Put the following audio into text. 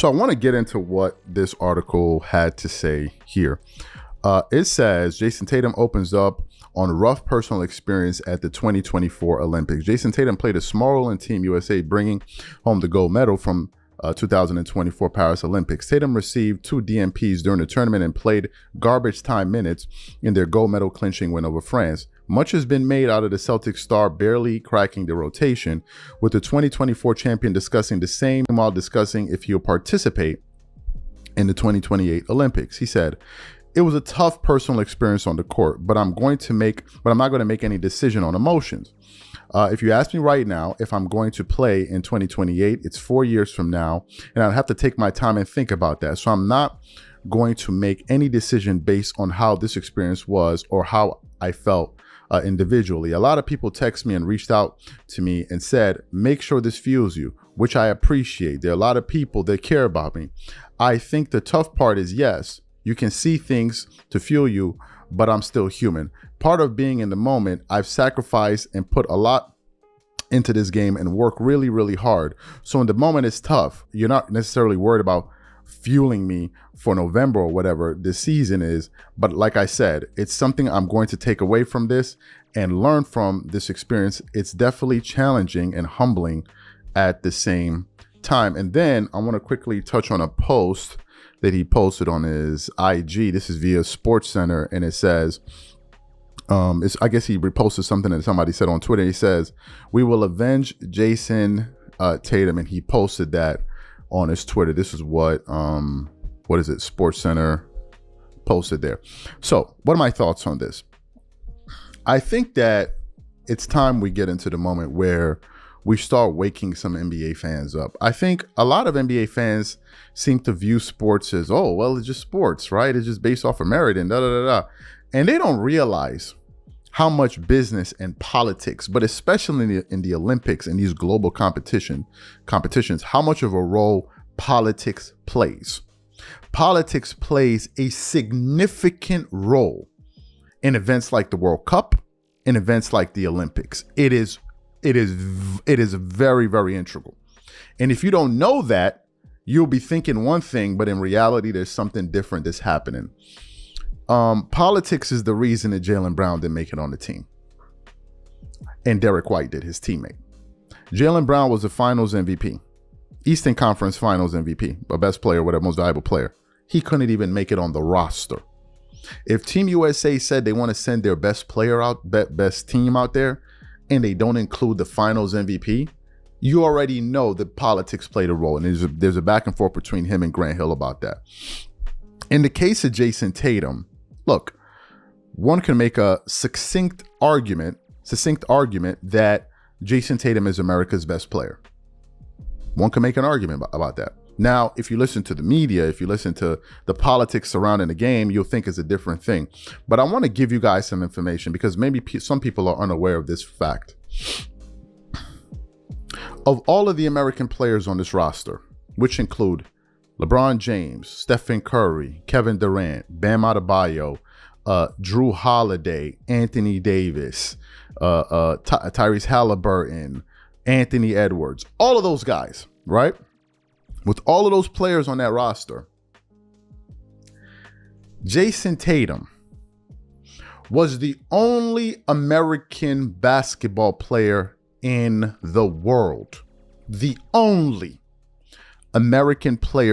So I want to get into what this article had to say here. It says Jayson Tatum opens up on rough personal experience at the 2024 Olympics. Jayson Tatum played a small role in Team USA, bringing home the gold medal from 2024 Paris Olympics. Tatum received 2 DNPs during the tournament and played garbage time minutes in their gold medal clinching win over France. Much has been made out of the Celtics star barely cracking the rotation, with the 2024 champion discussing the same while discussing if he'll participate in the 2028 Olympics. He said, "It was a tough personal experience on the court, but I'm not going to make any decision on emotions. If you ask me right now if I'm going to play in 2028, it's 4 years from now, and I'd have to take my time and think about that. So I'm not going to make any decision based on how this experience was or how I felt individually." A lot of people text me and reached out to me and said, "Make sure this fuels you," which I appreciate. There are a lot of people that care about me. I think the tough part is, yes, you can see things to fuel you, but I'm still human. Part of being in the moment, I've sacrificed and put a lot into this game and work really, really hard. So in the moment, it's tough. You're not necessarily worried about fueling me for November or whatever this season is. But like I said, it's something I'm going to take away from this and learn from this experience. It's definitely challenging and humbling at the same time. And then I want to quickly touch on a post that he posted on his IG. This is via SportsCenter, and it says, I guess he reposted something that somebody said on Twitter. He says, "We will avenge Jayson Tatum," and he posted that on his Twitter. This is what is it? SportsCenter posted there. So what are my thoughts on this? I think that it's time we get into the moment where we start waking some NBA fans up. I think a lot of NBA fans seem to view sports as, oh, well, it's just sports, right? It's just based off of merit and da-da-da-da. And they don't realize how much business and politics, but especially in the Olympics and these global competitions, how much of a role politics plays. Politics plays a significant role in events like the World Cup, in events like the Olympics. It is very, very integral. And if you don't know that, you'll be thinking one thing, but in reality, there's something different that's happening. Politics is the reason that Jaylen Brown didn't make it on the team. And Derek White did, his teammate. Jaylen Brown was the finals MVP, Eastern Conference Finals MVP, a best player, whatever, most valuable player. He couldn't even make it on the roster. If Team USA said they want to send their best player out, best team out there, and they don't include the finals MVP, you already know that politics played a role. And there's a back and forth between him and Grant Hill about that. In the case of Jayson Tatum, look, one can make a succinct argument that Jayson Tatum is America's best player. One can make an argument about that. Now, if you listen to the media, if you listen to the politics surrounding the game, you'll think it's a different thing. But I want to give you guys some information because maybe some people are unaware of this fact. Of all of the American players on this roster, which include LeBron James, Stephen Curry, Kevin Durant, Bam Adebayo, Drew Holiday, Anthony Davis, Tyrese Halliburton, Anthony Edwards, all of those guys, right? With all of those players on that roster, Jayson Tatum was the only American basketball player in the world. The only American player